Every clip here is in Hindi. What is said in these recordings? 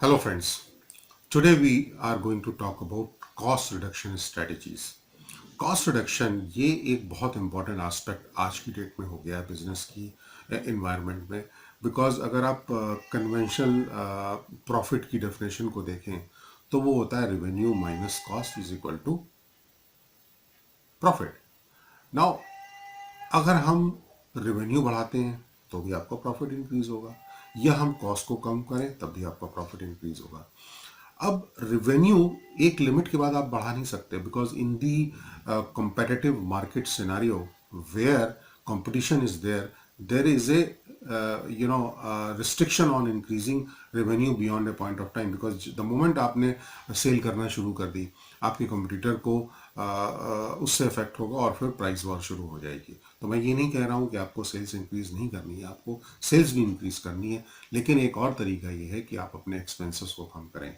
Hello friends. Today we are going to talk about cost reduction strategies. Cost reduction ये एक बहुत इंपॉर्टेंट एस्पेक्ट आज की डेट में हो गया है बिजनेस की एनवायरनमेंट में। बिकॉज अगर आप कन्वेंशनल प्रॉफिट की डेफिनेशन को देखें तो वो होता है revenue minus cost is equal to profit. Now अगर हम रेवेन्यू बढ़ाते हैं तो भी आपका प्रॉफिट इंक्रीज होगा, या हम कॉस्ट को कम करें तब भी आपका प्रॉफिट इंक्रीज होगा। अब रेवेन्यू एक लिमिट के बाद आप बढ़ा नहीं सकते, because in the competitive market scenario where competition is there is a restriction on increasing revenue beyond a point of time, because the moment आपने सेल करना शुरू कर दी आपके कंपटीटर को उससे इफेक्ट होगा और फिर प्राइस वॉर शुरू हो जाएगी। तो मैं ये नहीं कह रहा हूँ कि आपको सेल्स इंक्रीज नहीं करनी है, आपको सेल्स भी इंक्रीज करनी है, लेकिन एक और तरीका ये है कि आप अपने एक्सपेंसेस को कम करें।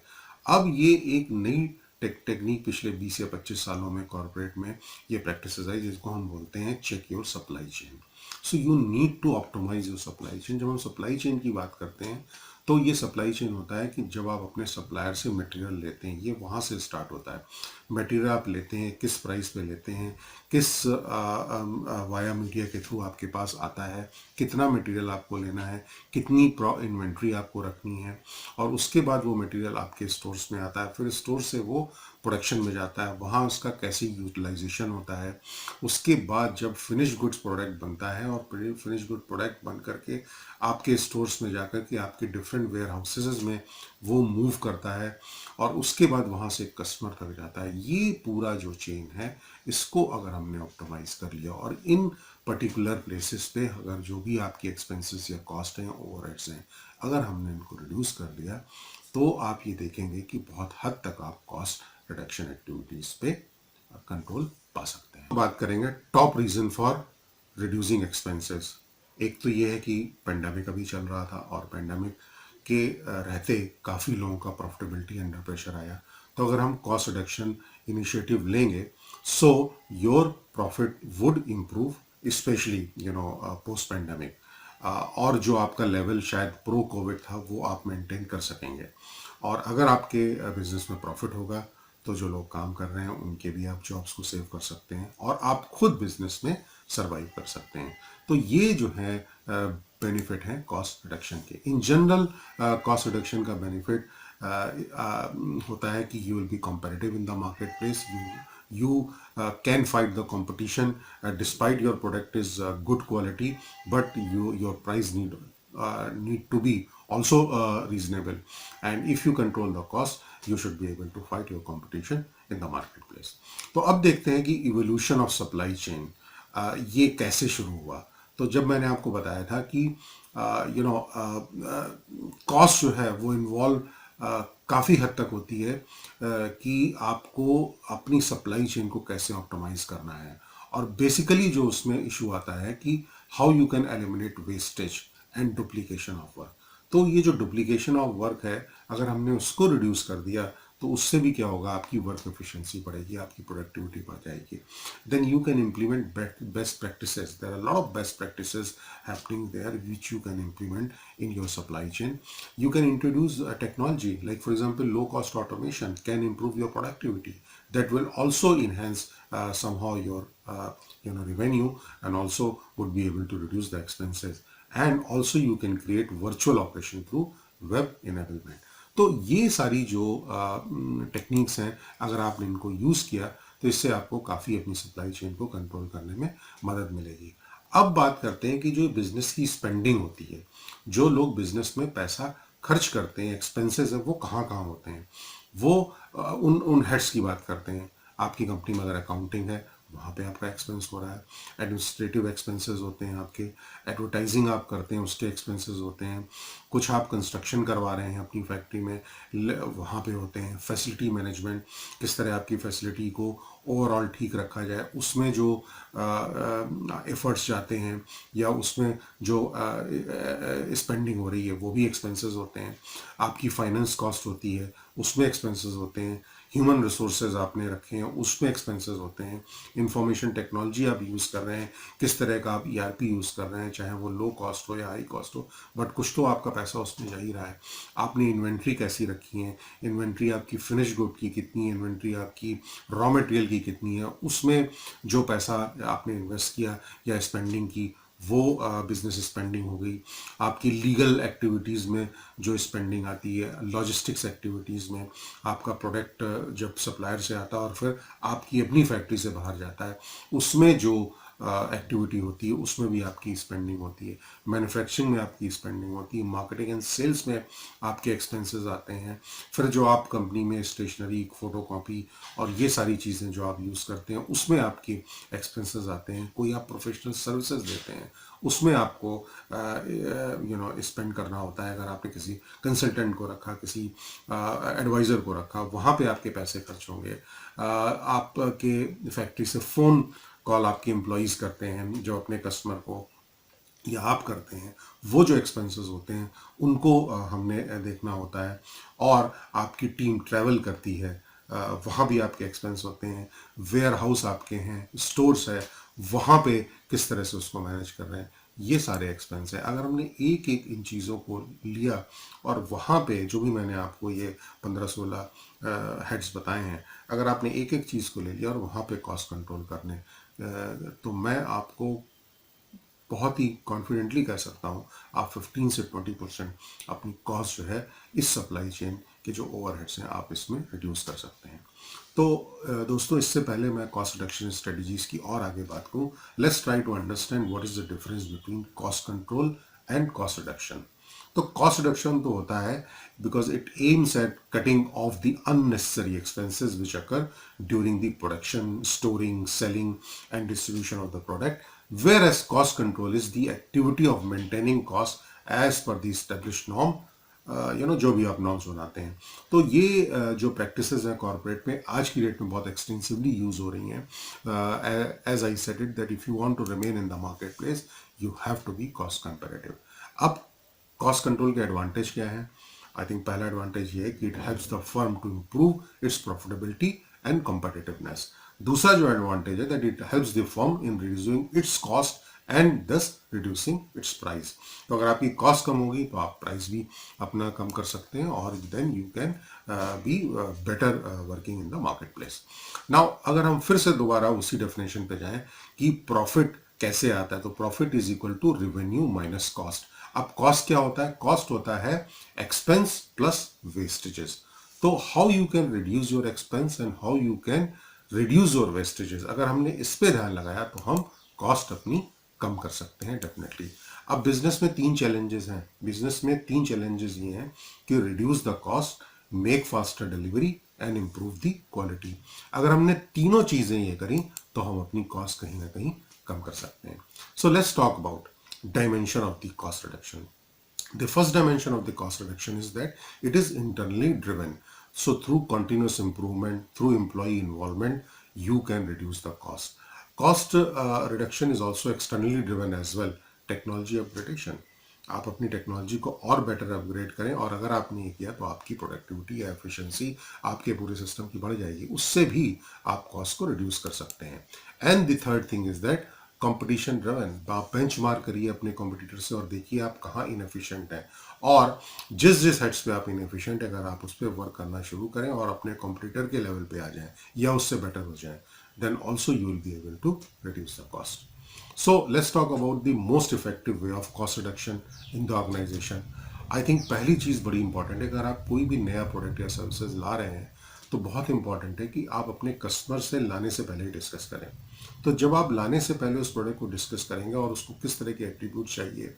अब ये एक नई टेक्निक पिछले 20 या 25 सालों में कॉर्पोरेट में ये प्रैक्टिसेस आई, जिसको हम बोलते हैं check your supply chain. So you need to optimise your supply chain. जब हम सप्लाई चेन की बात करते हैं तो ये सप्लाई चेन होता है कि जब आप अपने सप्लायर से मटेरियल लेते हैं, ये वहाँ से स्टार्ट होता है। मटेरियल आप लेते हैं, किस प्राइस पे लेते हैं, किस वाया मीडिया के थ्रू आपके पास आता है, कितना मटेरियल आपको लेना है, कितनी इन्वेंट्री आपको रखनी है, और उसके बाद वो मटेरियल आपके स्टोर्स में आता है, फिर स्टोर से वो प्रोडक्शन में जाता है, वहाँ उसका कैसे यूटिलाइजेशन होता है। उसके बाद जब फिनिश गुड्स प्रोडक्ट बनता है और फिनिश गुड प्रोडक्ट बन करके आपके स्टोर्स में जाकर के आपके डिफरेंट वेयर हाउसेज में वो मूव करता है, और उसके बाद वहाँ से कस्टमर तक जाता है। ये पूरा जो चेन है, इसको अगर हमने ऑप्टिमाइज कर लिया और इन पर्टिकुलर प्लेसेस पे अगर जो भी आपकी एक्सपेंसेस या कॉस्ट हैं, ओवरहेड्स हैं, अगर हमने इनको रिड्यूस कर लिया तो आप ये देखेंगे कि बहुत हद तक आप कॉस्ट रिडक्शन एक्टिविटीज़ पे कंट्रोल पा सकते हैं। बात करेंगे top reason for reducing expenses. एक तो ये है कि पेंडेमिक अभी चल रहा था और पेंडेमिक के रहते काफ़ी लोगों का प्रॉफिटेबिलिटी अंडर प्रेशर आया। तो अगर हम कॉस्ट रिडक्शन इनिशिएटिव लेंगे so your profit would improve, specially post pandemic. और जो आपका लेवल शायद प्रो कोविड था वो आप मेंटेन कर सकेंगे। और अगर आपके बिजनेस में प्रॉफिट होगा तो जो लोग काम कर रहे हैं उनके भी आप जॉब्स को सेव कर सकते हैं और आप खुद बिजनेस में सरवाइव कर सकते हैं। तो ये जो है बेनिफिट है कॉस्ट रिडक्शन के। इन जनरल कॉस्ट रिडक्शन का बेनिफिट होता है कि you will be competitive in the market place, you can fight the competition despite your product is good quality, but your price need to be also reasonable, and if you control the cost you should be able to fight your competition in the marketplace. तो अब देखते हैं कि evolution of supply chain ये कैसे शुरू हुआ। तो जब मैंने आपको बताया था कि कॉस्ट जो है वो इन्वॉल्व काफ़ी हद तक होती है कि आपको अपनी सप्लाई चेन को कैसे ऑप्टिमाइज करना है, और बेसिकली जो उसमें इशू आता है कि how you can eliminate wastage and duplication of work. तो ये जो डुप्लीकेशन ऑफ वर्क है, अगर हमने उसको रिड्यूस कर दिया तो उससे भी क्या होगा, आपकी वर्क एफिशिएंसी बढ़ेगी, आपकी प्रोडक्टिविटी बढ़ जाएगी। Then you can implement best practices. There are lot of best practices happening there which you can implement in your supply chain. You can introduce a technology like, for example, low cost automation can improve your productivity. That will also enhance somehow your revenue, and also would be able to reduce the expenses. And also you can create virtual operation through web enablement. तो ये सारी जो टेक्निक्स हैं, अगर आपने इनको यूज़ किया तो इससे आपको काफ़ी अपनी सप्लाई चेन को कंट्रोल करने में मदद मिलेगी। अब बात करते हैं कि जो बिजनेस की स्पेंडिंग होती है, जो लोग बिजनेस में पैसा खर्च करते हैं, एक्सपेंसेस है, वो कहाँ कहाँ होते हैं। वो उन उन हेड्स की बात करते हैं। आपकी कंपनी में अगर अकाउंटिंग है, वहाँ पे आपका एक्सपेंस हो रहा है। एडमिनिस्ट्रेटिव एक्सपेंसेस होते हैं आपके, एडवर्टाइजिंग आप करते हैं उसके एक्सपेंसेस होते हैं, कुछ आप कंस्ट्रक्शन करवा रहे हैं अपनी फैक्ट्री में, वहाँ पे होते हैं। फैसिलिटी मैनेजमेंट, किस तरह आपकी फैसिलिटी को ओवरऑल ठीक रखा जाए, उसमें जो एफर्ट्स जाते हैं या उसमें जो स्पेंडिंग हो रही है वो भी एक्सपेंसेस होते हैं। आपकी फाइनेंस कॉस्ट होती है, उसमें एक्सपेंसेस होते हैं। ह्यूमन रिसोर्सेज आपने रखे हैं उसमें एक्सपेंसेस होते हैं, इंफॉर्मेशन टेक्नोलॉजी आप यूज़ कर रहे हैं, किस तरह का आप ईआरपी यूज़ कर रहे हैं, चाहे वो लो कॉस्ट हो या हाई कॉस्ट हो, बट कुछ तो आपका पैसा उसमें जा ही रहा है। आपने इन्वेंट्री कैसी रखी है, इन्वेंट्री आपकी फिनिश गुड की कितनी है, इन्वेंट्री आपकी रॉ मटेरियल की कितनी है, उसमें जो पैसा आपने इन्वेस्ट किया या स्पेंडिंग की वो बिजनेस स्पेंडिंग हो गई। आपकी लीगल एक्टिविटीज़ में जो स्पेंडिंग आती है, लॉजिस्टिक्स एक्टिविटीज़ में, आपका प्रोडक्ट जब सप्लायर से आता है और फिर आपकी अपनी फैक्ट्री से बाहर जाता है, उसमें जो एक्टिविटी होती है उसमें भी आपकी स्पेंडिंग होती है, मैन्युफैक्चरिंग में आपकी स्पेंडिंग होती है, मार्केटिंग एंड सेल्स में आपके एक्सपेंसेस आते हैं, फिर जो आप कंपनी में स्टेशनरी, फोटो कॉपी और ये सारी चीज़ें जो आप यूज़ करते हैं उसमें आपके एक्सपेंसेस आते हैं, कोई आप प्रोफेशनल सर्विसेज देते हैं उसमें आपको स्पेंड करना होता है। अगर आपने किसी कंसल्टेंट को रखा, किसी एडवाइज़र को रखा, वहाँ पे आपके पैसे खर्च होंगे। आपके फैक्ट्री से फ़ोन कॉल आपके एम्प्लॉयज़ करते हैं जो अपने कस्टमर को, या आप करते हैं, वो जो एक्सपेंसेस होते हैं उनको हमने देखना होता है। और आपकी टीम ट्रैवल करती है, वहाँ भी आपके एक्सपेंस होते हैं। वेयर हाउस आपके हैं, स्टोर्स है, वहाँ पे किस तरह से उसको मैनेज कर रहे हैं, ये सारे एक्सपेंस है। अगर हमने एक एक इन चीज़ों को लिया और वहाँ पे जो भी मैंने आपको ये 15-16 हेड्स बताए हैं, अगर आपने एक एक चीज़ को ले लिया और वहाँ पे कॉस्ट कंट्रोल करने, तो मैं आपको बहुत ही कॉन्फिडेंटली कह सकता हूँ आप 15 से 20% अपनी कॉस्ट जो है इस सप्लाई चेन के जो ओवरहेड्स हैं आप इसमें रिड्यूस कर सकते हैं। तो दोस्तों, इससे पहले मैं कॉस्ट रिडक्शन स्ट्रेटजीज की और आगे बात करूँ, let's try to understand what is the difference between cost control and cost reduction. तो कॉस्ट रिडक्शन तो होता है because it aims at cutting of the unnecessary expenses which occur during the production, storing, selling and distribution of the product, whereas cost control is the activity of maintaining cost as per the established norm, जो भी आप नॉर्म्स बनाते हैं। तो ये जो प्रैक्टिसेस हैं कॉर्पोरेट में आज की डेट में बहुत एक्सटेंसिवली यूज हो रही हैं। As I said it that if you want to remain in the market place you have to be cost comparative. अब कॉस्ट कंट्रोल के एडवांटेज क्या है? आई थिंक पहला एडवांटेज ये है कि it helps the firm to improve its profitability and competitiveness. दूसरा जो एडवांटेज है that it helps the firm in reducing its cost and thus reducing its price. तो अगर आपकी कॉस्ट कम होगी तो आप प्राइस भी अपना कम कर सकते हैं और then you can be better working in the market place. Now अगर हम फिर से दोबारा उसी डेफिनेशन पे जाएं कि प्रॉफिट कैसे आता है, तो profit is equal to revenue minus cost. अब कॉस्ट क्या होता है? कॉस्ट होता है एक्सपेंस प्लस वेस्टेजेस। तो how you can reduce your expense and how you can reduce your wastages, अगर हमने इस पे ध्यान लगाया तो हम कॉस्ट अपनी कम कर सकते हैं डेफिनेटली। अब बिजनेस में तीन चैलेंजेस हैं। बिजनेस में तीन चैलेंजेस ये हैं कि reduce the cost, make faster delivery and improve the quality. अगर हमने तीनों चीजें ये करी तो हम अपनी कॉस्ट कहीं ना कहीं कम कर सकते हैं। So let's talk about dimension of the cost reduction. The first dimension of the cost reduction is that it is internally driven. So through continuous improvement, through employee involvement, you can reduce the cost. Cost reduction is also externally driven as well. Technology upgradation. आप अपनी टेक्नोलॉजी को और बेटर अपग्रेड करें, और अगर आपने ये किया तो आपकी प्रोडक्टिविटी या एफिशिएंसी आपके पूरे सिस्टम की बढ़ जाएगी, उससे भी आप कॉस्ट को रिड्यूस कर सकते हैं। And the third thing is that competition driven. आप बेंचमार्क करिए अपने कॉम्पिटिटर से और देखिए आप कहाँ इनएफिशिएंट हैं, और जिस जिस हेड्स पे आप इनएफिशिएंट है अगर आप उस पर वर्क करना शुरू करें और अपने कॉम्पिटिटर के लेवल पे आ जाएं या उससे बेटर हो जाएं, then also you will be able to reduce the cost. So let's talk about the most effective way of cost reduction in the organization. I think पहली चीज़ बड़ी इंपॉर्टेंट है, अगर आप कोई भी नया प्रोडक्ट या सर्विसेज ला रहे हैं तो बहुत इंपॉर्टेंट है कि आप अपने कस्टमर से लाने से पहले ही डिस्कस करें। तो जब आप लाने से पहले उस प्रोडक्ट को डिस्कस करेंगे और उसको किस तरह के एट्रीब्यूट चाहिए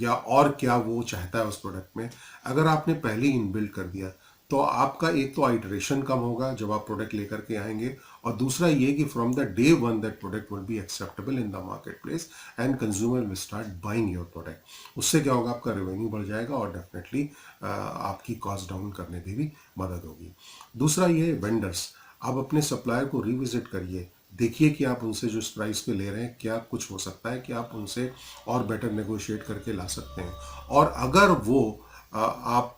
या और क्या वो चाहता है उस प्रोडक्ट में, अगर आपने पहले ही इनबिल्ड कर दिया तो आपका एक तो आइटरेशन कम होगा जब आप प्रोडक्ट लेकर के आएंगे, और दूसरा ये कि from the day one that product will be acceptable in the market place and consumer will start buying your product. उससे क्या होगा? आपका रेवेन्यू बढ़ जाएगा और डेफिनेटली आपकी कॉस्ट डाउन करने में भी मदद होगी। दूसरा ये वेंडर्स, आप अपने सप्लायर को रिविजिट करिए, देखिए कि आप उनसे जो प्राइस पे ले रहे हैं क्या कुछ हो सकता है कि आप उनसे और बेटर नेगोशिएट करके ला सकते हैं, और अगर वो आप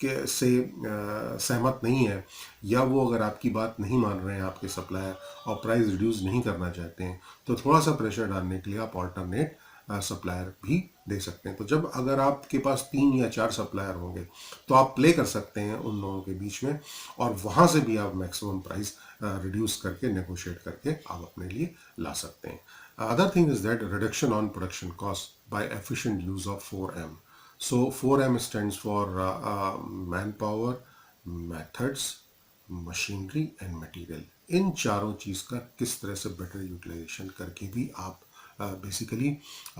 के से सहमत नहीं है, या वो अगर आपकी बात नहीं मान रहे हैं आपके सप्लायर और प्राइस रिड्यूस नहीं करना चाहते हैं, तो थोड़ा सा प्रेशर डालने के लिए आप ऑल्टरनेट सप्लायर भी दे सकते हैं। तो जब अगर आपके पास 3 या 4 सप्लायर होंगे तो आप प्ले कर सकते हैं उन लोगों के बीच में, और वहाँ से भी आप मैक्सिमम प्राइस रिड्यूस करके नेगोशिएट करके आप अपने लिए ला सकते हैं। Other thing is that reduction on production cost by efficient use of 4M. So 4M stands for manpower, methods, machinery and material. इन चारों चीज़ का किस तरह से बेटर यूटिलाइजेशन करके भी आप बेसिकली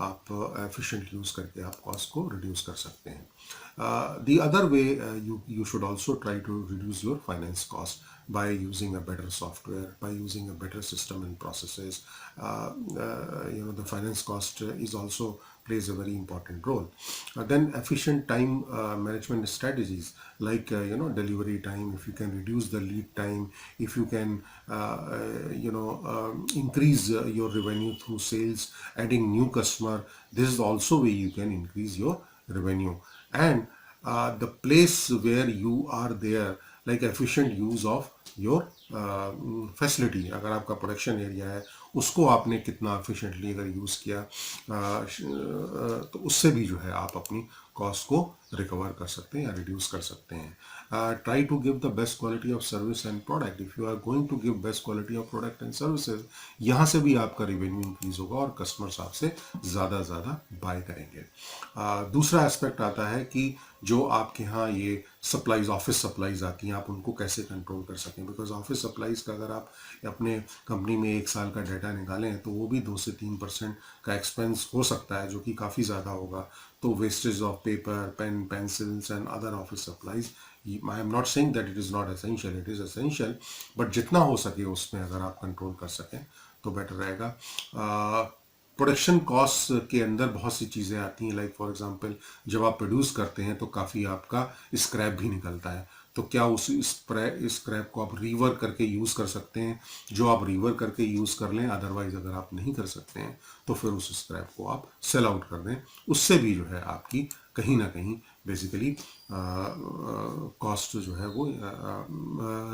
आप एफिशिएंट यूज़ करके आप कॉस्ट को रिड्यूस कर सकते हैं। The other way, you should also try to reduce your finance cost by using a better software, by using a better system and processes. The finance cost is also plays a very important role. Then efficient time management strategies, like delivery time. If you can reduce the lead time, if you can increase your revenue through sales, adding new customer, this is also way you can increase your revenue. And the place where you are there, like efficient use of your facility, अगर आपका प्रोडक्शन एरिया है उसको आपने कितना एफिशिएंटली अगर यूज़ किया, तो उससे भी जो है आप अपनी कॉस्ट को रिकवर कर सकते हैं या रिड्यूस कर सकते हैं। Try to give the best quality of service and product. If you are going to give best quality of product and services, यहाँ से भी आपका रेवेन्यू इंक्रीज होगा और कस्टमर्स आपसे ज़्यादा बाय करेंगे। दूसरा एस्पेक्ट आता है कि जो आपके यहाँ ये सप्लाईज, ऑफिस सप्लाईज आती हैं, आप उनको कैसे कंट्रोल कर सकें। बिकॉज ऑफिस सप्लाईज का अगर आप अपने कंपनी में 1 साल का डाटा निकालें तो वो भी 2 से 3% का एक्सपेंस हो सकता है, जो कि काफ़ी ज़्यादा होगा। तो wastage of paper, pen, pencils and other office supplies, I am not saying that it is not essential, it is essential, but जितना हो सके उसमें अगर आप कंट्रोल कर सकें तो बेटर रहेगा। प्रोडक्शन कॉस्ट के अंदर बहुत सी चीज़ें आती हैं, लाइक फॉर एग्जांपल जब आप प्रोड्यूस करते हैं तो काफ़ी आपका स्क्रैप भी निकलता है, तो क्या उस स्क्रैप को आप रीवर्क करके यूज़ कर सकते हैं, जो आप रीवर्क करके यूज़ कर लें। अदरवाइज अगर आप नहीं कर सकते हैं तो फिर उस स्क्रैप को आप सेल आउट कर दें, उससे भी जो है आपकी कहीं ना कहीं बेसिकली कॉस्ट जो है वो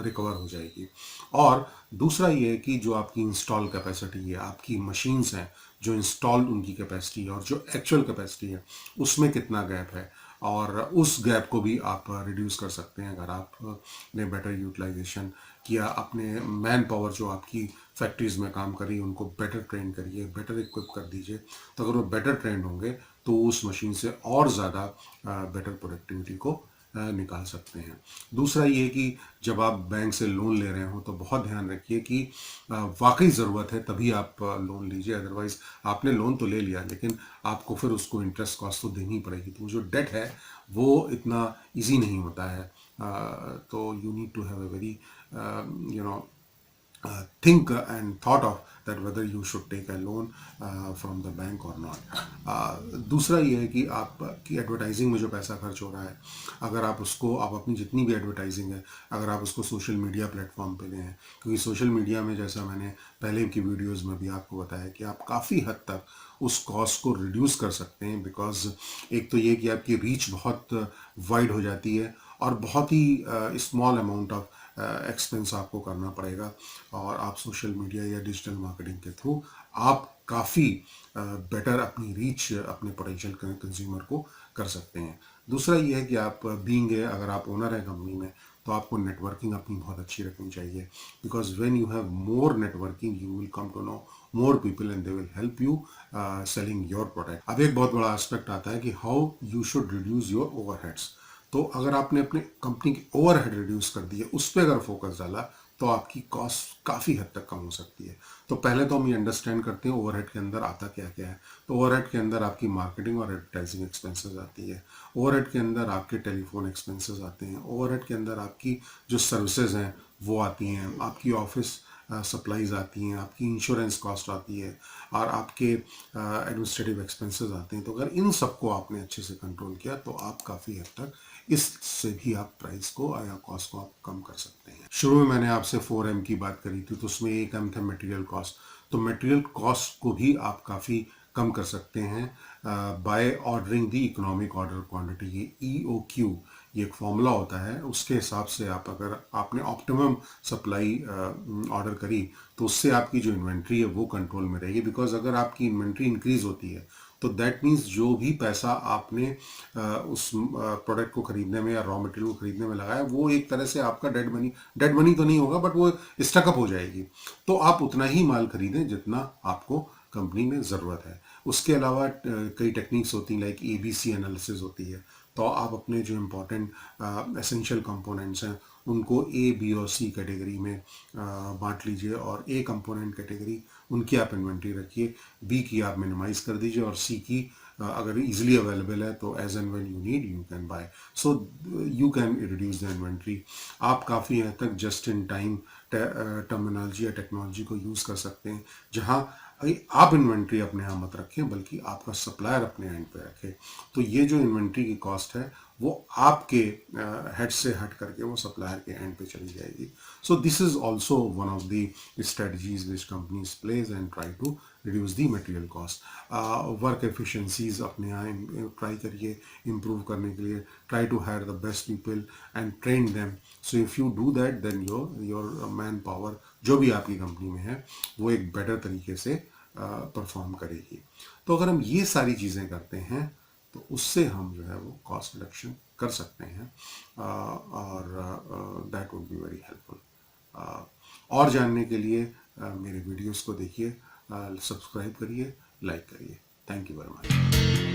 रिकवर हो जाएगी। और दूसरा ये है कि जो आपकी इंस्टॉल कैपेसिटी है, आपकी मशीन्स हैं, जो इंस्टॉल उनकी कैपेसिटी है और जो एक्चुअल कैपेसिटी है उसमें कितना गैप है, और उस गैप को भी आप रिड्यूस कर सकते हैं अगर आपने बेटर यूटिलाइजेशन किया। अपने मैन पावर जो आपकी फैक्ट्रीज़ में काम करी उनको बेटर ट्रेन करिए, बेटर इक्विप कर दीजिए। तो अगर वो बेटर ट्रेंड होंगे तो उस मशीन से और ज़्यादा बेटर प्रोडक्टिविटी को निकाल सकते हैं। दूसरा ये कि जब आप बैंक से लोन ले रहे हो तो बहुत ध्यान रखिए कि वाकई ज़रूरत है तभी आप लोन लीजिए। अदरवाइज़ आपने लोन तो ले लिया लेकिन आपको फिर उसको इंटरेस्ट कॉस्ट तो देनी पड़ेगी, तो जो डेट है वो इतना इजी नहीं होता है। तो you need to have a very think and thought of that whether you should take a loan from the bank or not. दूसरा ये है कि आपकी एडवर्टाइजिंग में जो पैसा खर्च हो रहा है, अगर आप उसको, आप अपनी जितनी भी एडवर्टाइजिंग है अगर आप उसको सोशल मीडिया प्लेटफॉर्म पे दें, क्योंकि सोशल मीडिया में जैसा मैंने पहले की वीडियोस में भी आपको बताया कि आप काफ़ी हद तक उस कॉस्ट को रिड्यूस कर सकते हैं। बिकॉज एक तो ये कि आपकी रीच बहुत वाइड हो जाती है और बहुत ही स्मॉल अमाउंट ऑफ एक्सपेंस आपको करना पड़ेगा, और आप सोशल मीडिया या डिजिटल मार्केटिंग के थ्रू आप काफ़ी बेटर अपनी रीच अपने पोटेंशियल कंज्यूमर को कर सकते हैं। दूसरा ये है कि आप बीइंग है, अगर आप ओनर हैं कंपनी में तो आपको नेटवर्किंग अपनी बहुत अच्छी रखनी चाहिए। Because when you have more networking you will come to know more people and they will help you selling your product. अब एक बहुत बड़ा एस्पेक्ट आता है कि how you should reduce your overheads. तो अगर आपने अपने कंपनी की ओवरहेड रिड्यूस कर दी है, उस पर अगर फोकस डाला तो आपकी कॉस्ट काफ़ी हद तक कम हो सकती है। तो पहले तो हम ये अंडरस्टैंड करते हैं ओवरहेड के अंदर आता क्या क्या है। तो ओवरहेड के अंदर आपकी मार्केटिंग और एडवर्टाइजिंग एक्सपेंसेस आती है, ओवरहेड के अंदर आपके टेलीफोन एक्सपेंसेस आते हैं, ओवरहेड के अंदर आपकी जो सर्विसेज हैं वो आती हैं, आपकी ऑफिस सप्लाईज आती हैं, आपकी इंश्योरेंस कॉस्ट आती है और आपके एडमिनिस्ट्रेटिव एक्सपेंसेस आते हैं। तो अगर इन सबको आपने अच्छे से कंट्रोल किया तो आप काफ़ी हद तक इससे भी आप प्राइस को या कॉस्ट को आप कम कर सकते हैं। शुरू में मैंने आपसे 4M की बात करी थी, तो उसमें एक M था मटेरियल कॉस्ट। तो मटेरियल कॉस्ट को भी आप काफ़ी कम कर सकते हैं by ordering the economic order quantity, ये EOQ, ये एक फॉर्मूला होता है, उसके हिसाब से आप अगर आपने ऑप्टिमम सप्लाई ऑर्डर करी तो उससे आपकी जो इन्वेंट्री है वो कंट्रोल में रहेगी। बिकॉज अगर आपकी इन्वेंट्री इंक्रीज होती है तो दैट मीन्स जो भी पैसा आपने उस प्रोडक्ट को खरीदने में या रॉ मटेरियल को खरीदने में लगाया वो एक तरह से आपका डेड मनी तो नहीं होगा, बट वो स्टकअप हो जाएगी। तो आप उतना ही माल खरीदें जितना आपको कंपनी में ज़रूरत है। उसके अलावा कई टेक्निक्स होती हैं, लाइक ABC एनालिसिस होती है। तो आप अपने जो इम्पोर्टेंट एसेंशियल कंपोनेंट्स हैं उनको A, B और C कैटेगरी में बांट लीजिए, और A कंपोनेंट कैटेगरी उनकी आप इन्वेंट्री रखिए, B की आप मिनिमाइज कर दीजिए, और C की अगर इजीली अवेलेबल है तो as and when you need you can buy, so you can reduce the inventory. आप काफ़ी हद तक जस्ट इन टाइम टर्मिनोलॉजी या टेक्नोलॉजी को यूज़ कर सकते हैं, जहां आप इन्वेंट्री अपने यहाँ मत रखें बल्कि आपका सप्लायर अपने एंड पे रखे। तो ये जो इन्वेंट्री की कॉस्ट है वो आपके हेड से हट करके वो सप्लायर के एंड पे चली जाएगी। So this is also one of the strategies which companies plays and try to reduce the material cost. Work efficiencies अपने यहाँ ट्राई करिए इम्प्रूव करने के लिए, try to hire the best people and train them. So if you do that then your manpower जो भी आपकी कंपनी में है वो एक बेटर तरीके से परफॉर्म करेगी। तो अगर हम ये सारी चीज़ें करते हैं तो उससे हम जो है वो कॉस्ट रिडक्शन कर सकते हैं, और that would be very helpful. और जानने के लिए मेरे वीडियोस को देखिए, सब्सक्राइब करिए, लाइक करिए। Thank you very much.